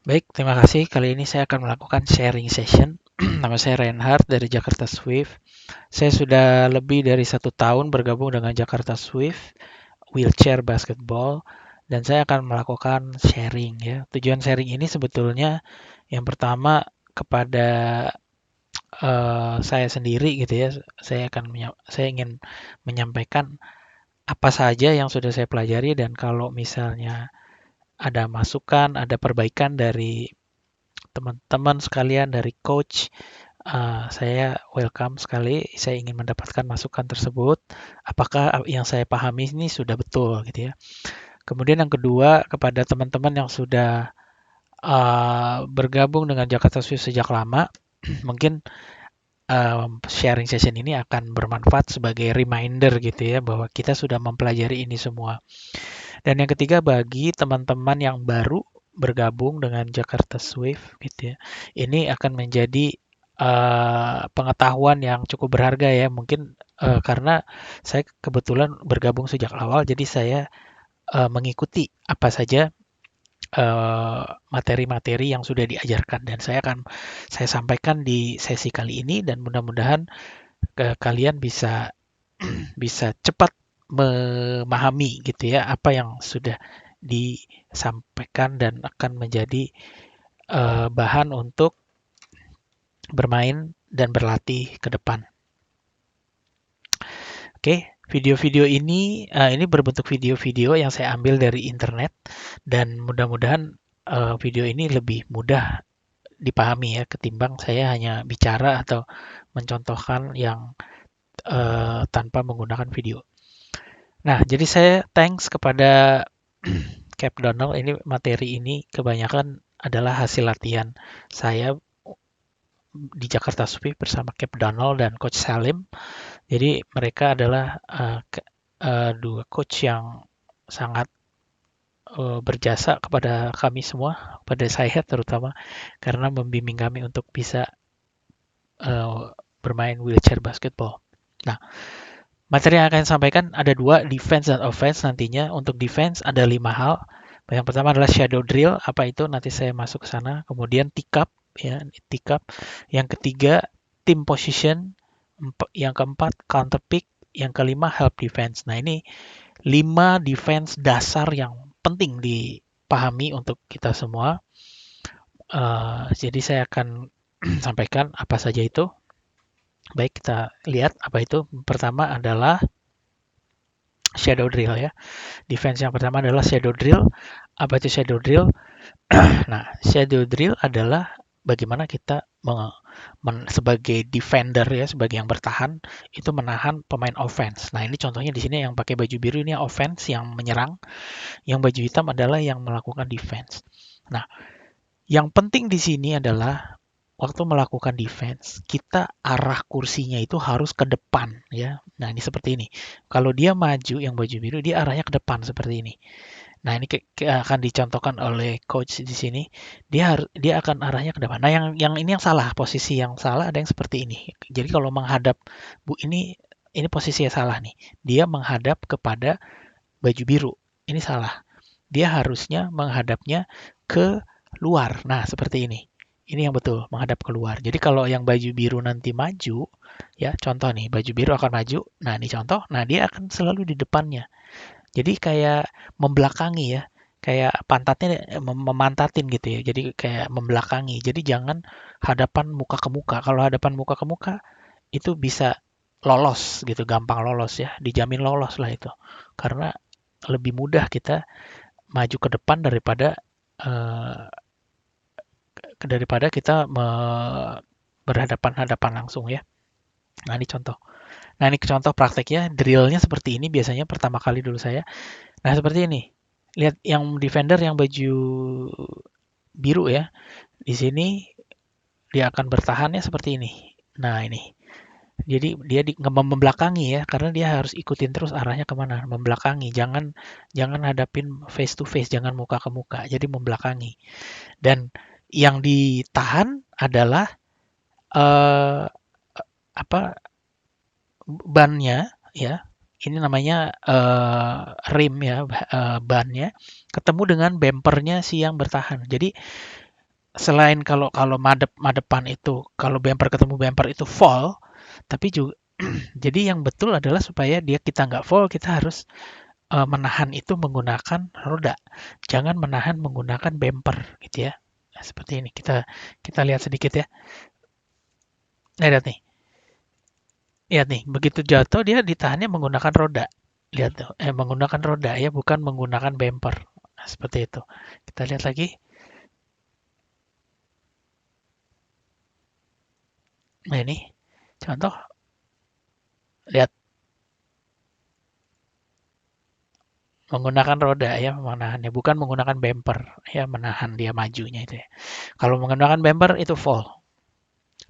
Baik, terima kasih. Kali ini saya akan melakukan sharing session. Nama saya Reinhard dari Jakarta Swift. Saya sudah lebih dari 1 tahun bergabung dengan Jakarta Swift Wheelchair Basketball dan saya akan melakukan sharing ya. Tujuan sharing ini sebetulnya yang pertama kepada saya sendiri gitu ya. Saya ingin menyampaikan apa saja yang sudah saya pelajari dan kalau misalnya ada masukan, ada perbaikan dari teman-teman sekalian dari coach. Saya welcome sekali. Saya ingin mendapatkan masukan tersebut. Apakah yang saya pahami ini sudah betul gitu ya. Kemudian yang kedua kepada teman-teman yang sudah bergabung dengan Jakarta Swift sejak lama, mungkin sharing session ini akan bermanfaat sebagai reminder gitu ya bahwa kita sudah mempelajari ini semua. Dan yang ketiga bagi teman-teman yang baru bergabung dengan Jakarta Swift gitu ya. Ini akan menjadi pengetahuan yang cukup berharga ya. Mungkin karena saya kebetulan bergabung sejak awal jadi saya mengikuti apa saja materi-materi yang sudah diajarkan dan saya sampaikan di sesi kali ini dan mudah-mudahan kalian bisa bisa cepat memahami gitu ya apa yang sudah disampaikan dan akan menjadi bahan untuk bermain dan berlatih ke depan. Oke, video-video ini berbentuk video-video yang saya ambil dari internet dan mudah-mudahan video ini lebih mudah dipahami ya ketimbang saya hanya bicara atau mencontohkan yang tanpa menggunakan video. Nah, jadi saya thanks kepada Cap Donald. Ini materi ini kebanyakan adalah hasil latihan saya di Jakarta Swift bersama Cap Donald dan Coach Salim. Jadi mereka adalah dua coach yang sangat berjasa kepada kami semua, pada saya terutama, karena membimbing kami untuk bisa bermain wheelchair basketball. Nah, materi yang akan saya sampaikan ada dua, defense dan offense nantinya. Untuk defense ada 5 hal. Yang pertama adalah shadow drill, apa itu? Nanti saya masuk ke sana. Kemudian tick up, ya, tick up. Yang ketiga team position. Yang keempat counter pick. Yang kelima help defense. Nah ini 5 defense dasar yang penting dipahami untuk kita semua. Jadi saya akan sampaikan apa saja itu. Baik, kita lihat apa itu. Pertama adalah shadow drill ya. Defense yang pertama adalah shadow drill. Apa itu shadow drill? Nah, shadow drill adalah bagaimana kita sebagai defender ya, sebagai yang bertahan itu menahan pemain offense. Nah, ini contohnya di sini yang pakai baju biru ini offense yang menyerang, yang baju hitam adalah yang melakukan defense. Nah, yang penting di sini adalah waktu melakukan defense, kita arah kursinya itu harus ke depan ya. Nah, ini seperti ini. Kalau dia maju yang baju biru, dia arahnya ke depan seperti ini. Nah, ini akan dicontohkan oleh coach di sini. Dia akan arahnya ke depan. Nah, yang ini yang salah, posisi yang salah ada yang seperti ini. Jadi kalau menghadap ini posisi yang salah nih. Dia menghadap kepada baju biru. Ini salah. Dia harusnya menghadapnya ke luar. Nah, seperti ini. Ini yang betul, menghadap keluar. Jadi kalau yang baju biru nanti maju, ya contoh nih, baju biru akan maju. Nah, ini contoh. Nah, dia akan selalu di depannya. Jadi kayak membelakangi ya, kayak pantatnya memantatin gitu ya. Jadi kayak membelakangi. Jadi jangan hadapan muka ke muka. Kalau hadapan muka ke muka itu bisa lolos gitu, gampang lolos ya. Dijamin lolos lah itu. Karena lebih mudah kita maju ke depan eh, daripada kita berhadapan-hadapan langsung ya. Nah ini contoh. Nah ini contoh prakteknya, drillnya seperti ini biasanya pertama kali dulu saya. Nah seperti ini. Lihat yang defender yang baju biru ya. Di sini dia akan bertahannya seperti ini. Nah ini. Jadi dia membelakangi ya, karena dia harus ikutin terus arahnya kemana, membelakangi. Jangan jangan hadapin face to face, jangan muka ke muka. Jadi membelakangi. Dan yang ditahan adalah eh, apa bannya ya. Ini namanya rim ya, bannya ketemu dengan bumpernya si yang bertahan. Jadi selain kalau kalau madepan itu, kalau bumper ketemu bumper itu fall, tapi juga jadi yang betul adalah supaya kita nggak fall, kita harus menahan itu menggunakan roda. Jangan menahan menggunakan bumper gitu ya. Nah, seperti ini. Kita lihat sedikit ya. Nah, lihat nih. Lihat nih, begitu jatuh dia ditahannya menggunakan roda. Lihat tuh, menggunakan roda ya, bukan menggunakan bumper. Nah, seperti itu. Kita lihat lagi. Nah, ini contoh. Lihat menggunakan roda ya menahannya, bukan menggunakan bumper ya menahan dia majunya itu ya. Kalau menggunakan bumper itu fall.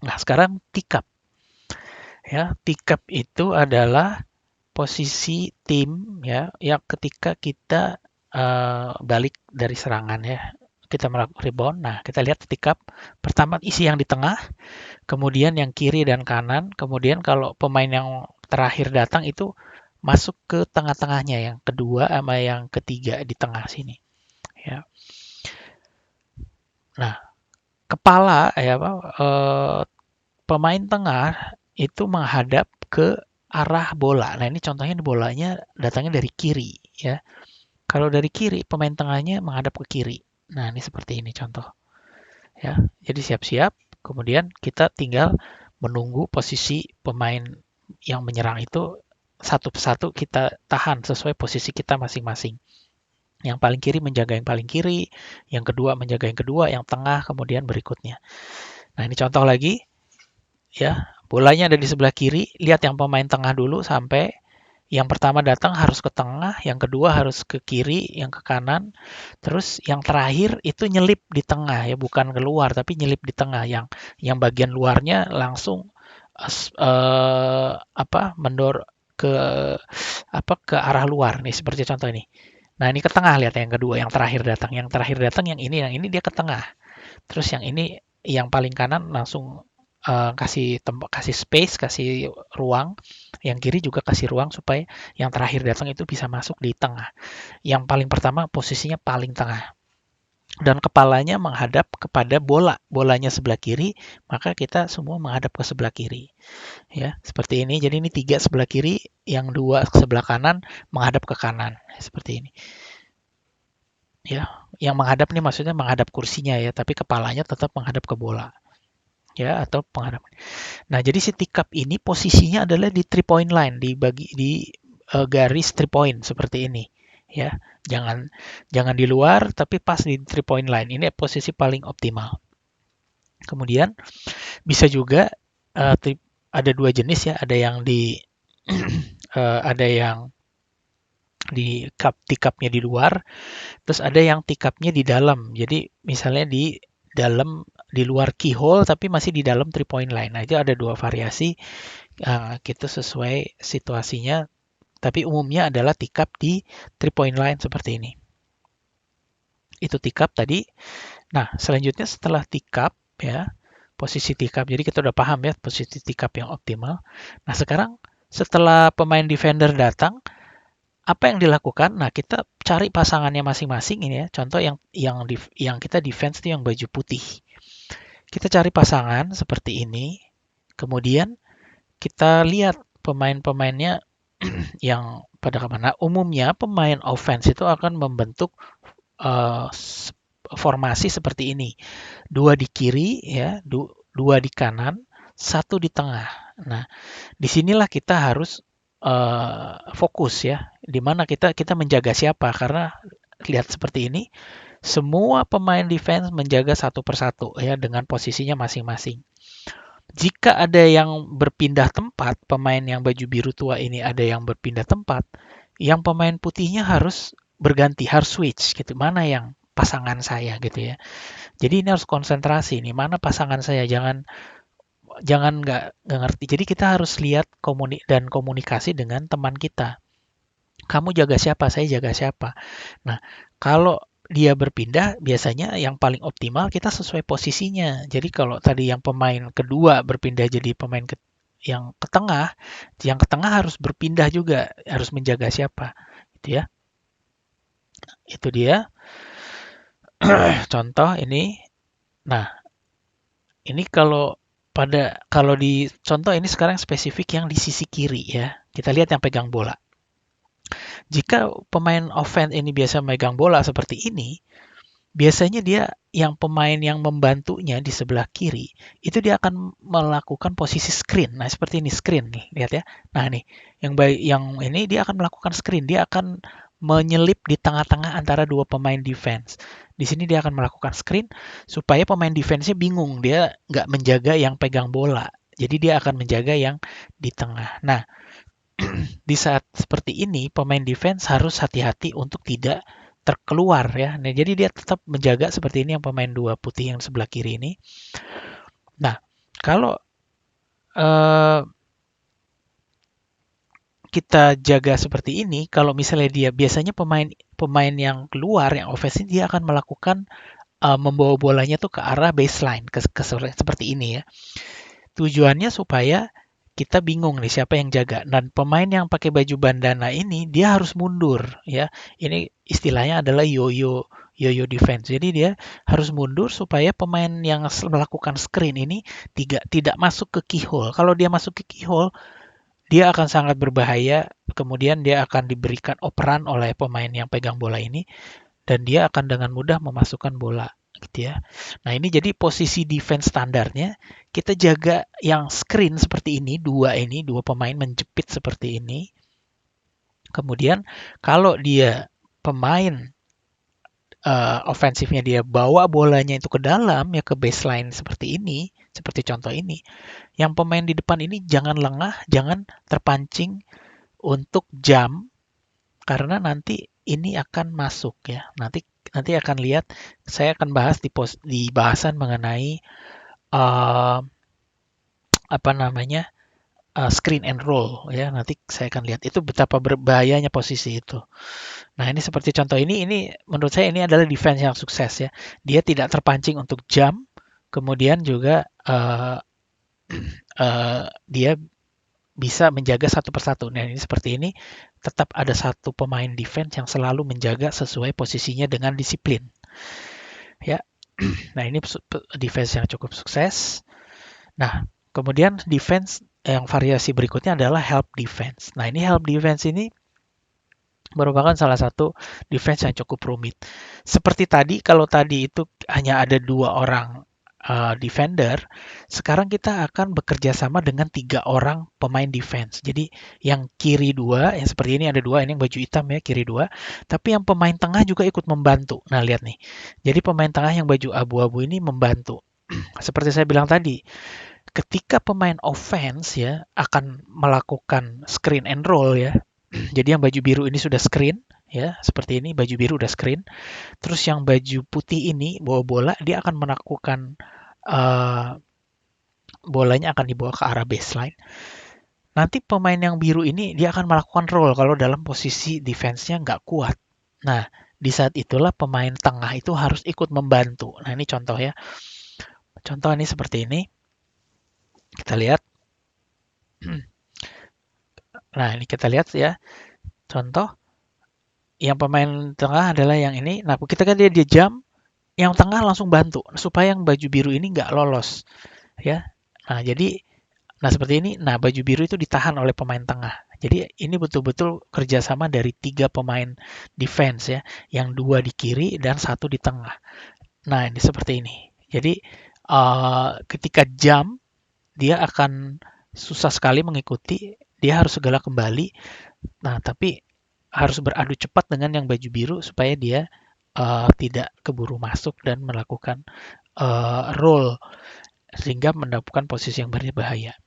Nah, sekarang tikap ya. Tikap itu adalah posisi tim ya yang ketika kita balik dari serangan ya. Kita melakukan rebound. Nah, kita lihat tikap pertama isi yang di tengah, kemudian yang kiri dan kanan, kemudian kalau pemain yang terakhir datang itu masuk ke tengah-tengahnya yang kedua sama yang ketiga di tengah sini ya. Nah, kepala ya apa pemain tengah itu menghadap ke arah bola. Nah, ini contohnya di bolanya datangnya dari kiri ya. Kalau dari kiri, pemain tengahnya menghadap ke kiri. Nah, ini seperti ini contoh ya. Jadi siap-siap, kemudian kita tinggal menunggu posisi pemain yang menyerang itu satu persatu kita tahan sesuai posisi kita masing-masing. Yang paling kiri menjaga yang paling kiri, yang kedua menjaga yang kedua, yang tengah kemudian berikutnya. Nah, ini contoh lagi ya. Bolanya ada di sebelah kiri, lihat yang pemain tengah dulu sampai yang pertama datang harus ke tengah, yang kedua harus ke kiri, yang ke kanan, terus yang terakhir itu nyelip di tengah ya, bukan keluar tapi nyelip di tengah yang bagian luarnya langsung mendor ke ke arah luar nih seperti contoh ini. Nah, ini ke tengah lihat yang kedua, yang terakhir datang. Yang terakhir datang yang ini dia ke tengah. Terus yang ini yang paling kanan langsung kasih tempat, kasih space, kasih ruang. Yang kiri juga kasih ruang supaya yang terakhir datang itu bisa masuk di tengah. Yang paling pertama posisinya paling tengah. Dan kepalanya menghadap kepada bola. Bolanya sebelah kiri, maka kita semua menghadap ke sebelah kiri. Ya, seperti ini. Jadi ini 3 sebelah kiri, yang 2 sebelah kanan menghadap ke kanan. Seperti ini. Ya, yang menghadap nih maksudnya menghadap kursinya ya, tapi kepalanya tetap menghadap ke bola. Ya, atau penghadap. Nah, jadi si tikap ini posisinya adalah di 3 point line, di garis 3 point seperti ini. Ya, jangan di luar tapi pas di 3 point line. Ini posisi paling optimal. Kemudian bisa juga ada 2 jenis ya, ada yang di ada yang di tikapnya di luar, terus ada yang tikapnya di dalam. Jadi misalnya di luar keyhole tapi masih di dalam 3 point line. Nah, itu ada 2 variasi. Kita sesuai situasinya, tapi umumnya adalah tikap di 3 point line seperti ini. Itu tikap tadi. Nah, selanjutnya setelah tikap ya, posisi tikap. Jadi kita udah paham ya posisi tikap yang optimal. Nah, sekarang setelah pemain defender datang, apa yang dilakukan? Nah, kita cari pasangannya masing-masing ini ya. Contoh yang kita defense itu yang baju putih. Kita cari pasangan seperti ini. Kemudian kita lihat pemain-pemainnya yang pada kemana. Umumnya pemain offense itu akan membentuk uh, formasi seperti ini. 2 di kiri ya, 2 di kanan, 1 di tengah. Nah, disinilah kita harus fokus ya, di mana kita menjaga siapa, karena lihat seperti ini, semua pemain defense menjaga satu persatu ya dengan posisinya masing-masing. Jika ada yang berpindah tempat, pemain yang baju biru tua ini ada yang berpindah tempat, yang pemain putihnya harus berganti, harus switch gitu. Mana yang pasangan saya gitu ya. Jadi ini harus konsentrasi nih, mana pasangan saya, jangan jangan nggak ngerti. Jadi kita harus lihat komunikasi dengan teman kita. Kamu jaga siapa, saya jaga siapa. Nah, kalau dia berpindah, biasanya yang paling optimal kita sesuai posisinya. Jadi kalau tadi yang pemain kedua berpindah jadi pemain yang ke tengah harus berpindah juga, harus menjaga siapa. Itu ya. Itu dia contoh ini. Nah, ini kalau di contoh ini sekarang spesifik yang di sisi kiri ya. Kita lihat yang pegang bola. Jika pemain offense ini biasa megang bola seperti ini, biasanya dia yang pemain yang membantunya di sebelah kiri, itu dia akan melakukan posisi screen. Nah, seperti ini screen nih, lihat ya. Nah, nih, yang ini dia akan melakukan screen. Dia akan menyelip di tengah-tengah antara dua pemain defense. Di sini dia akan melakukan screen supaya pemain defense-nya bingung. Dia nggak menjaga yang pegang bola. Jadi dia akan menjaga yang di tengah. Nah, di saat seperti ini pemain defense harus hati-hati untuk tidak terkeluar ya. Nah, jadi dia tetap menjaga seperti ini yang pemain dua putih yang sebelah kiri ini. Nah, kalau uh, kita jaga seperti ini, kalau misalnya dia biasanya pemain yang keluar yang offensive dia akan melakukan membawa bolanya tuh ke arah baseline seperti ini ya. Tujuannya supaya kita bingung nih siapa yang jaga. Dan pemain yang pakai baju bandana ini dia harus mundur ya. Ini istilahnya adalah yo-yo defense. Jadi dia harus mundur supaya pemain yang melakukan screen ini tidak masuk ke keyhole. Kalau dia masuk ke keyhole, dia akan sangat berbahaya. Kemudian dia akan diberikan operan oleh pemain yang pegang bola ini dan dia akan dengan mudah memasukkan bola gitu ya. Nah, ini jadi posisi defense standarnya kita jaga yang screen seperti ini, dua pemain menjepit seperti ini. Kemudian kalau dia pemain ofensifnya dia bawa bolanya itu ke dalam ya ke baseline seperti ini, seperti contoh ini. Yang pemain di depan ini jangan lengah, jangan terpancing untuk jump karena nanti ini akan masuk ya. Nanti akan lihat saya akan bahas di bahasan mengenai uh, apa namanya screen and roll ya. Nanti saya akan lihat itu betapa berbahayanya posisi itu. Nah, ini seperti contoh ini menurut saya ini adalah defense yang sukses ya. Dia tidak terpancing untuk jump, kemudian juga dia bisa menjaga satu persatu. Nah, ini seperti ini tetap ada satu pemain defense yang selalu menjaga sesuai posisinya dengan disiplin. Ya. Nah, ini defense yang cukup sukses. Nah, kemudian defense yang variasi berikutnya adalah help defense. Nah, ini help defense ini merupakan salah satu defense yang cukup rumit. Seperti tadi, kalau tadi itu hanya ada dua orang defender, sekarang kita akan bekerja sama dengan 3 orang pemain defense. Jadi yang kiri 2, yang seperti ini ada 2, ini yang baju hitam ya, kiri 2. Tapi yang pemain tengah juga ikut membantu. Nah, lihat nih. Jadi pemain tengah yang baju abu-abu ini membantu. Seperti saya bilang tadi, ketika pemain offense ya akan melakukan screen and roll ya. Jadi yang baju biru ini sudah screen ya, seperti ini baju biru udah screen. Terus yang baju putih ini bawa bola, dia akan melakukan bolanya akan dibawa ke arah baseline. Nanti pemain yang biru ini dia akan melakukan roll kalau dalam posisi defense-nya nggak kuat. Nah, di saat itulah pemain tengah itu harus ikut membantu. Nah, ini contoh ya. Contoh ini seperti ini. Kita lihat. Nah, ini kita lihat ya. Contoh, yang pemain tengah adalah yang ini. Nah, kita kan dia jump, yang tengah langsung bantu supaya yang baju biru ini nggak lolos. Ya. Nah, jadi seperti ini. Nah, baju biru itu ditahan oleh pemain tengah. Jadi ini betul-betul kerjasama dari 3 pemain defense ya, yang 2 di kiri dan 1 di tengah. Nah, ini seperti ini. Jadi ketika jump dia akan susah sekali mengikuti, dia harus segera kembali. Nah, tapi harus beradu cepat dengan yang baju biru supaya dia tidak keburu masuk dan melakukan roll sehingga mendapatkan posisi yang berbahaya.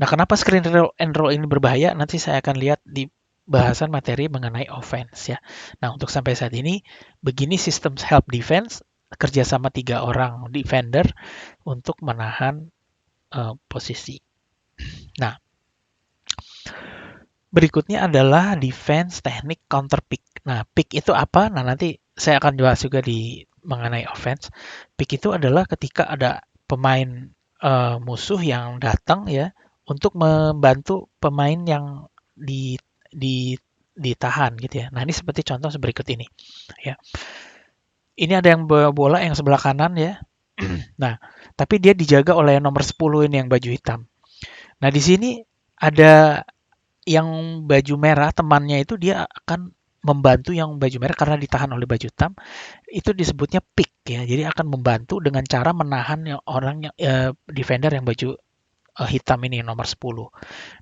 Nah, kenapa screen and roll ini berbahaya? Nanti saya akan lihat di bahasan materi mengenai offense ya. Nah, untuk sampai saat ini, begini sistem help defense, kerjasama 3 orang defender untuk menahan posisi. Nah, berikutnya adalah defense teknik counter pick. Nah, pick itu apa? Nah, nanti saya akan bahas juga di mengenai offense. Pick itu adalah ketika ada pemain musuh yang datang ya untuk membantu pemain yang ditahan gitu ya. Nah, ini seperti contoh berikut ini ya. Ini ada yang bawa bola yang sebelah kanan ya. Nah, tapi dia dijaga oleh nomor 10 ini yang baju hitam. Nah, di sini ada yang baju merah, temannya itu dia akan membantu yang baju merah karena ditahan oleh baju hitam. Itu disebutnya pick ya. Jadi akan membantu dengan cara menahan yang orang yang defender yang baju hitam ini nomor 10.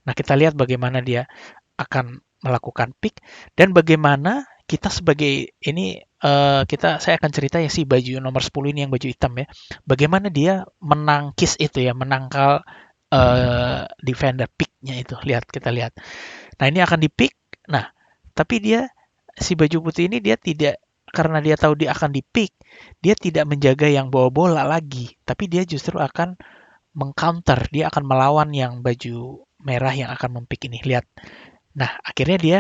Nah, kita lihat bagaimana dia akan melakukan pick dan bagaimana kita sebagai ini saya akan cerita ya si baju nomor 10 ini yang baju hitam ya. Bagaimana dia menangkis itu ya, menangkal defender picknya itu. Kita lihat. Nah, ini akan di-pick. Nah, tapi dia si baju putih ini dia tidak karena dia tahu dia akan di-pick, dia tidak menjaga yang bawa bola lagi, tapi dia justru akan meng-counter, dia akan melawan yang baju merah yang akan mem-pick ini. Lihat. Nah, akhirnya dia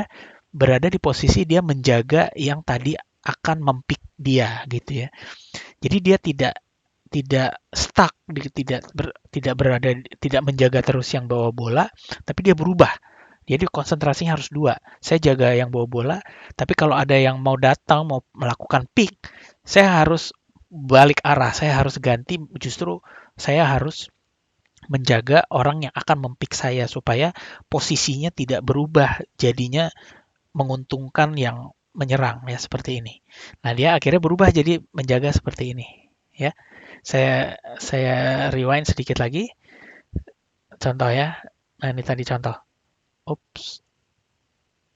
berada di posisi dia menjaga yang tadi akan mem-pick dia gitu ya. Jadi dia tidak stuck, tidak menjaga terus yang bawa bola, tapi dia berubah. Jadi konsentrasinya harus dua. Saya jaga yang bawa bola, tapi kalau ada yang mau datang, mau melakukan pick, saya harus balik arah, saya harus ganti, justru saya harus menjaga orang yang akan mempick saya supaya posisinya tidak berubah, jadinya menguntungkan yang menyerang ya seperti ini. Nah, dia akhirnya berubah jadi menjaga seperti ini ya. Saya rewind sedikit lagi contoh ya. Nah, ini tadi contoh. Ups.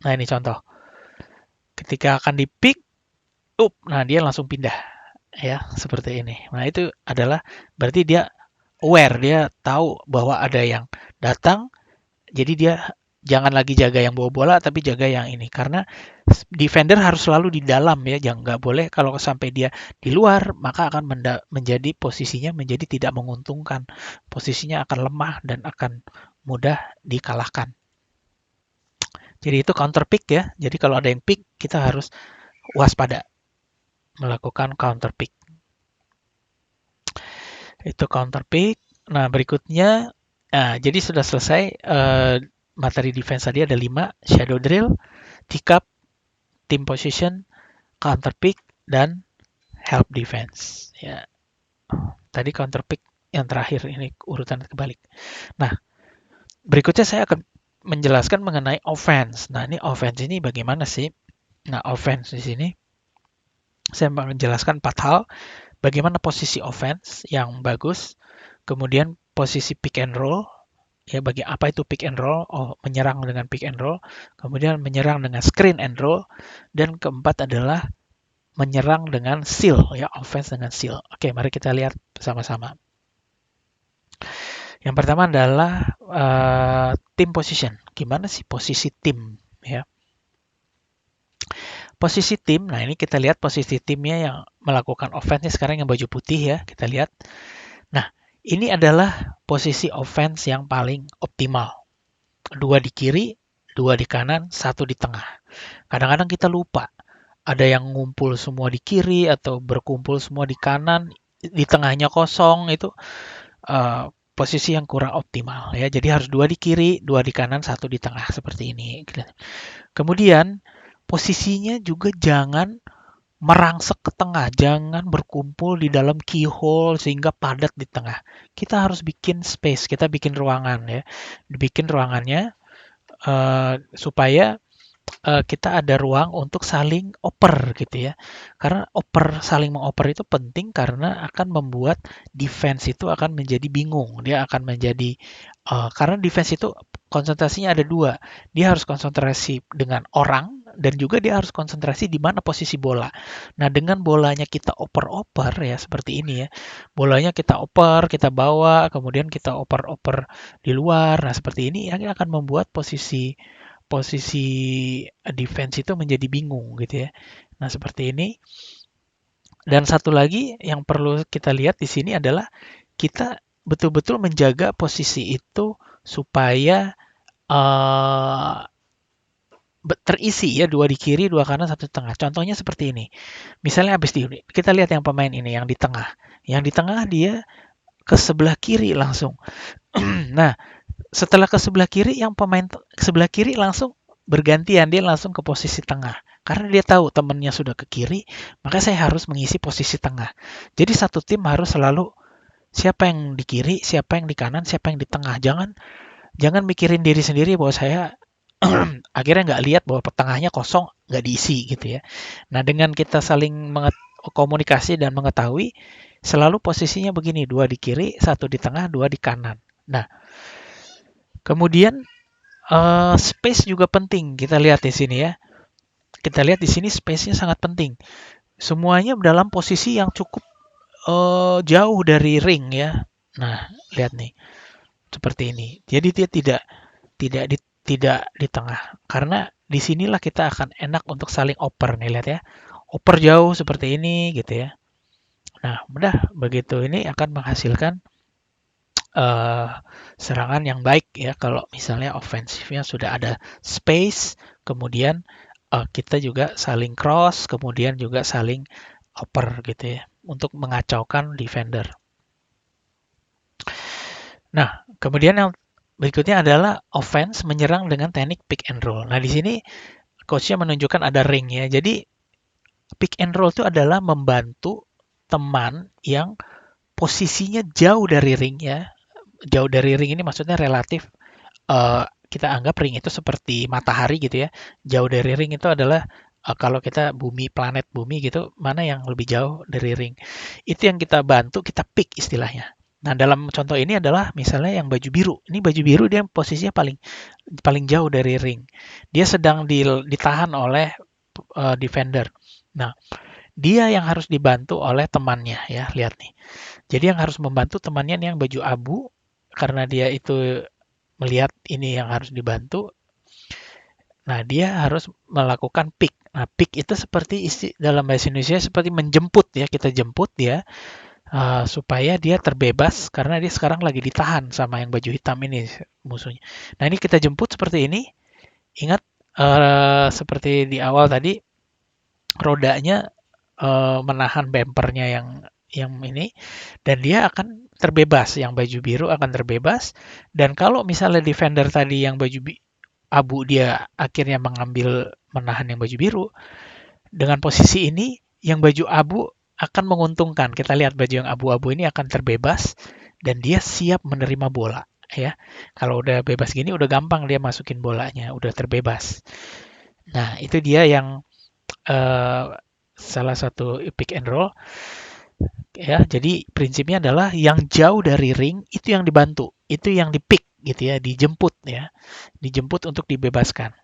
Nah, ini contoh. Ketika akan di-pick, nah dia langsung pindah ya, seperti ini. Nah, itu adalah berarti dia aware, dia tahu bahwa ada yang datang, jadi dia jangan lagi jaga yang bawa bola tapi jaga yang ini karena defender harus selalu di dalam ya, jangan nggak boleh kalau sampai dia di luar maka akan menjadi posisinya menjadi tidak menguntungkan, posisinya akan lemah dan akan mudah dikalahkan. Jadi itu counter pick ya, jadi kalau ada yang pick kita harus waspada melakukan counter pick. Itu counter pick. Nah, berikutnya, jadi sudah selesai materi defense tadi ada 5, shadow drill, tick up, team position, counter pick, dan help defense. Ya, tadi counter pick yang terakhir, ini urutan kebalik. Nah, berikutnya saya akan menjelaskan mengenai offense. Nah, ini offense ini bagaimana sih? Nah, offense di sini saya menjelaskan 4 hal. Bagaimana posisi offense yang bagus, kemudian posisi pick and roll, ya bagi apa itu pick and roll, menyerang dengan pick and roll, kemudian menyerang dengan screen and roll, dan keempat adalah menyerang dengan seal, ya offense dengan seal. Oke, mari kita lihat bersama-sama. Yang pertama adalah team position. Gimana sih posisi tim, ya? Posisi tim, nah ini kita lihat posisi timnya yang melakukan offense sekarang yang baju putih ya, kita lihat. Nah, ini adalah posisi offense yang paling optimal. 2 di kiri, 2 di kanan, 1 di tengah. Kadang-kadang kita lupa. Ada yang ngumpul semua di kiri atau berkumpul semua di kanan, di tengahnya kosong, itu posisi yang kurang optimal ya. Jadi harus 2 di kiri, 2 di kanan, 1 di tengah seperti ini. Kemudian posisinya juga jangan merangsek ke tengah, jangan berkumpul di dalam keyhole sehingga padat di tengah. Kita harus bikin space, kita bikin ruangan ya. Bikin ruangannya supaya kita ada ruang untuk saling oper gitu ya. Karena saling mengoper itu penting karena akan membuat defense itu akan menjadi bingung. Dia akan menjadi karena defense itu konsentrasinya ada 2. Dia harus konsentrasi dengan orang dan juga dia harus konsentrasi di mana posisi bola. Nah, dengan bolanya kita oper-oper ya seperti ini ya. Bolanya kita oper, kita bawa, kemudian kita oper-oper di luar. Nah, seperti ini yang akan membuat posisi defense itu menjadi bingung gitu ya. Nah, seperti ini. Dan satu lagi yang perlu kita lihat di sini adalah kita betul-betul menjaga posisi itu supaya terisi ya, 2 di kiri, 2 kanan, 1 di tengah. Contohnya seperti ini. Misalnya habis kita lihat yang pemain ini yang di tengah. Yang di tengah dia ke sebelah kiri langsung. Nah, setelah ke sebelah kiri, yang pemain sebelah kiri langsung bergantian, dia langsung ke posisi tengah. Karena dia tahu temennya sudah ke kiri, maka saya harus mengisi posisi tengah. Jadi satu tim harus selalu siapa yang di kiri, siapa yang di kanan, siapa yang di tengah. Jangan jangan mikirin diri sendiri bahwa saya akhirnya nggak lihat bahwa tengahnya kosong, nggak diisi gitu ya. Nah, dengan kita saling komunikasi dan mengetahui, selalu posisinya begini, dua di kiri, satu di tengah, dua di kanan. Nah, kemudian space juga penting. Kita lihat di sini ya. Kita lihat di sini space-nya sangat penting. Semuanya dalam posisi yang cukup jauh dari ring ya. Nah, lihat nih, seperti ini. Jadi dia tidak di tengah. Karena disinilah kita akan enak untuk saling oper nih, lihat ya. Oper jauh seperti ini gitu ya. Nah, mudah begitu ini akan menghasilkan uh, serangan yang baik ya kalau misalnya ofensifnya sudah ada space, kemudian kita juga saling cross, kemudian juga saling oper gitu ya untuk mengacaukan defender. Nah, kemudian yang berikutnya adalah offense menyerang dengan teknik pick and roll. Nah, di sini coachnya menunjukkan ada ring ya. Jadi pick and roll itu adalah membantu teman yang posisinya jauh dari ring ya. Jauh dari ring ini maksudnya relatif kita anggap ring itu seperti matahari gitu ya. Jauh dari ring itu adalah kalau kita bumi, planet bumi gitu, mana yang lebih jauh dari ring. Itu yang kita bantu, kita pick istilahnya. Nah, dalam contoh ini adalah misalnya yang baju biru. Ini baju biru dia posisinya paling paling jauh dari ring. Dia sedang ditahan oleh defender. Nah, dia yang harus dibantu oleh temannya ya, lihat nih. Jadi yang harus membantu temannya yang baju abu karena dia itu melihat ini yang harus dibantu. Nah, dia harus melakukan pick. Nah, pick itu seperti dalam bahasa Indonesia seperti menjemput ya, kita jemput dia supaya dia terbebas karena dia sekarang lagi ditahan sama yang baju hitam ini musuhnya. Nah, ini kita jemput seperti ini. Ingat seperti di awal tadi rodanya menahan bempernya yang ini dan dia akan terbebas, yang baju biru akan terbebas dan kalau misalnya defender tadi yang baju abu dia akhirnya menahan yang baju biru dengan posisi ini yang baju abu akan menguntungkan. Kita lihat baju yang abu-abu ini akan terbebas dan dia siap menerima bola ya. Kalau udah bebas gini udah gampang dia masukin bolanya, udah terbebas. Nah, itu dia yang salah satu pick and roll ya. Jadi prinsipnya adalah yang jauh dari ring itu yang dibantu, itu yang dipick gitu ya, dijemput ya. Dijemput untuk dibebaskan.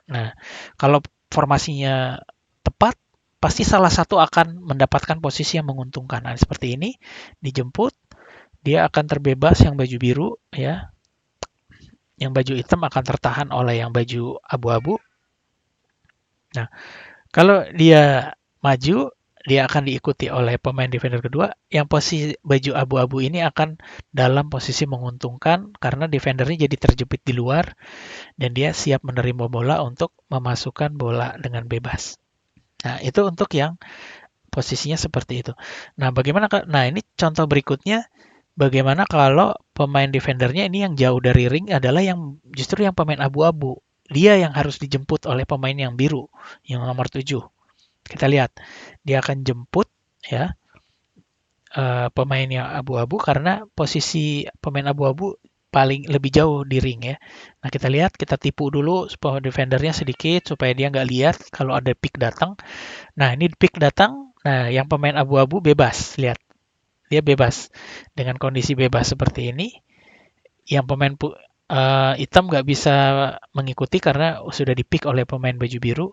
Nah, kalau formasinya tepat pasti salah satu akan mendapatkan posisi yang menguntungkan. Nah, seperti ini dijemput, dia akan terbebas yang baju biru ya. Yang baju hitam akan tertahan oleh yang baju abu-abu. Nah, kalau dia maju, dia akan diikuti oleh pemain defender kedua. Yang posisi baju abu-abu ini akan dalam posisi menguntungkan karena defendernya jadi terjepit di luar dan dia siap menerima bola untuk memasukkan bola dengan bebas. Nah, itu untuk yang posisinya seperti itu. Nah, bagaimana? Nah, ini contoh berikutnya. Bagaimana kalau pemain defendernya ini yang jauh dari ring adalah yang justru yang pemain abu-abu. Dia yang harus dijemput oleh pemain yang biru, yang nomor 7. Kita lihat, dia akan jemput ya pemain yang abu-abu karena posisi pemain abu-abu paling lebih jauh di ring ya. Nah, kita lihat, kita tipu dulu supaya defendernya sedikit supaya dia nggak lihat kalau ada pick datang. Nah, ini pick datang. Nah, yang pemain abu-abu bebas. Lihat, dia bebas. Dengan kondisi bebas seperti ini, yang pemain hitam nggak bisa mengikuti karena sudah dipick oleh pemain baju biru.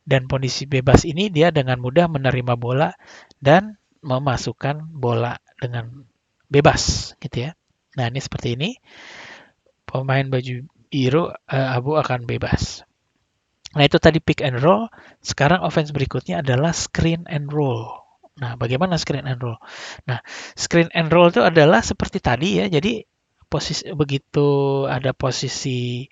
Dan kondisi bebas ini dia dengan mudah menerima bola dan memasukkan bola dengan bebas gitu ya. Nah, ini seperti ini. Pemain baju biru abu akan bebas. Nah, itu tadi pick and roll. Sekarang offense berikutnya adalah screen and roll. Nah, bagaimana screen and roll? Nah, screen and roll itu adalah seperti tadi ya. Jadi posisi begitu ada posisi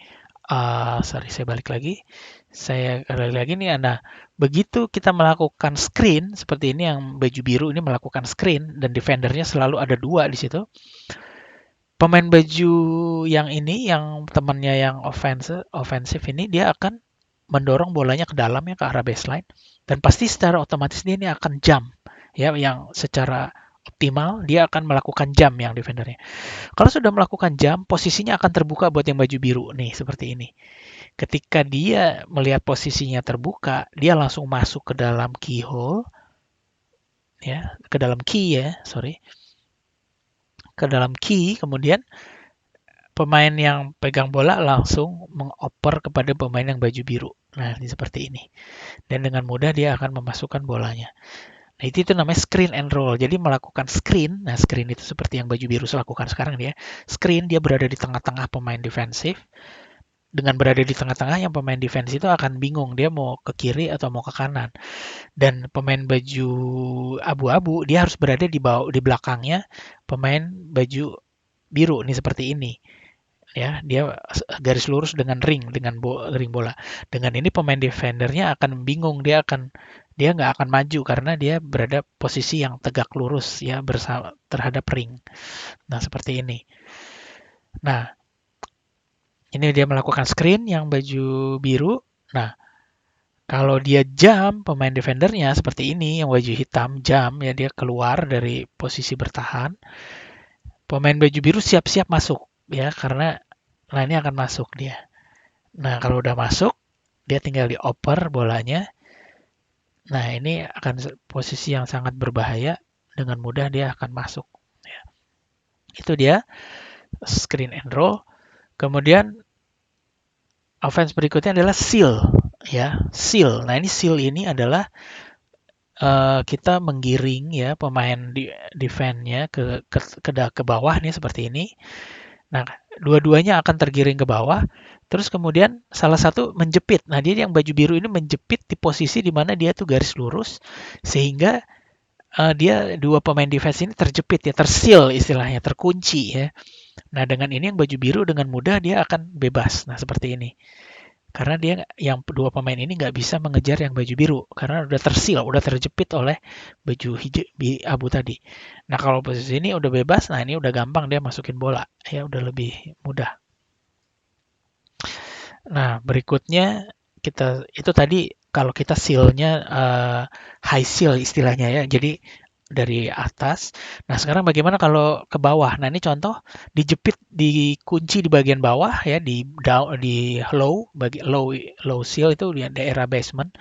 sorry saya balik lagi. Saya kembali lagi nih. Nah, begitu kita melakukan screen seperti ini yang baju biru ini melakukan screen dan defendernya selalu ada dua di situ. Pemain baju yang ini yang temannya yang offensive ini dia akan mendorong bolanya ke dalam ya, ke arah baseline, dan pasti secara otomatis dia ini akan jump ya, yang secara optimal dia akan melakukan jump yang defendernya. Kalau sudah melakukan jump, posisinya akan terbuka buat yang baju biru nih, seperti ini. Ketika dia melihat posisinya terbuka, dia langsung masuk ke dalam keyhole ya, ke dalam key ya, sorry. Ke dalam key, kemudian pemain yang pegang bola langsung mengoper kepada pemain yang baju biru. Nah, ini seperti ini. Dan dengan mudah dia akan memasukkan bolanya. Nah, itu namanya screen and roll. Jadi melakukan screen. Nah, screen itu seperti yang baju biru lakukan sekarang dia. Screen dia berada di tengah-tengah pemain defensif. Dengan berada di tengah-tengah, yang pemain defense itu akan bingung dia mau ke kiri atau mau ke kanan. Dan pemain baju abu-abu dia harus berada di bawah, di belakangnya pemain baju biru. Ini seperti ini. Ya, dia garis lurus dengan ring bola. Dengan ini pemain defendernya akan bingung, dia nggak akan maju karena dia berada posisi yang tegak lurus ya bersama terhadap ring. Nah, seperti ini. Nah, ini dia melakukan screen yang baju biru. Nah, kalau dia jump, pemain defendernya seperti ini yang baju hitam jump ya, dia keluar dari posisi bertahan. Pemain baju biru siap-siap masuk ya, karena nah ini akan masuk dia. Nah, kalau udah masuk, dia tinggal dioper bolanya. Nah, ini akan posisi yang sangat berbahaya. Dengan mudah dia akan masuk. Ya. Itu dia screen and roll. Kemudian offense berikutnya adalah seal. Ya, seal. Nah, ini seal ini adalah kita menggiring ya pemain defense-nya ke bawah nih seperti ini. Nah, dua-duanya akan tergiring ke bawah. Terus kemudian salah satu menjepit. Nah, dia yang baju biru ini menjepit di posisi di mana dia tuh garis lurus, sehingga dia dua pemain defense ini terjepit ya, terseal istilahnya, terkunci ya. Nah, dengan ini yang baju biru dengan mudah dia akan bebas. Nah, seperti ini. Karena dia yang dua pemain ini nggak bisa mengejar yang baju biru karena udah terseal, udah terjepit oleh baju hijau abu tadi. Nah, kalau posisi ini udah bebas, nah ini udah gampang dia masukin bola ya, udah lebih mudah. Nah, berikutnya itu tadi kalau kita seal-nya high seal istilahnya ya. Jadi dari atas. Nah, sekarang bagaimana kalau ke bawah? Nah, ini contoh dijepit, dikunci di bagian bawah ya, di low seal itu di daerah basement,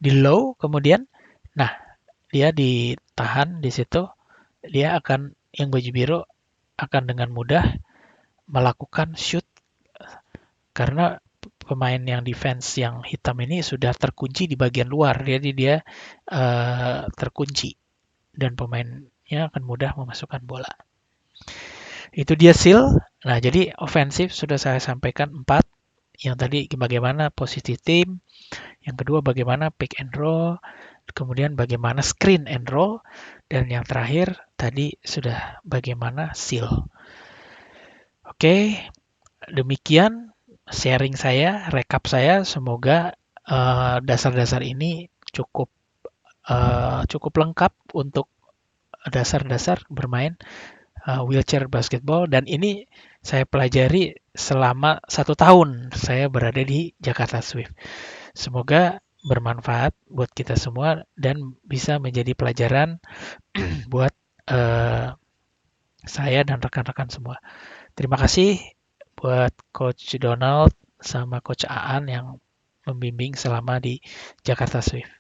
di low kemudian nah, dia ditahan di situ, dia akan yang baju biru akan dengan mudah melakukan shoot karena pemain yang defense yang hitam ini sudah terkunci di bagian luar, jadi dia terkunci dan pemainnya akan mudah memasukkan bola. Itu dia seal. Nah, jadi ofensif sudah saya sampaikan 4. Yang tadi bagaimana positive team, yang kedua bagaimana pick and roll, kemudian bagaimana screen and roll, dan yang terakhir tadi sudah bagaimana seal. Oke, demikian sharing saya, rekap saya. Semoga dasar-dasar ini cukup lengkap untuk dasar-dasar bermain wheelchair basketball, dan ini saya pelajari selama 1 tahun saya berada di Jakarta Swift. Semoga bermanfaat buat kita semua dan bisa menjadi pelajaran buat saya dan rekan-rekan semua. Terima kasih buat Coach Donald sama Coach Aan yang membimbing selama di Jakarta Swift.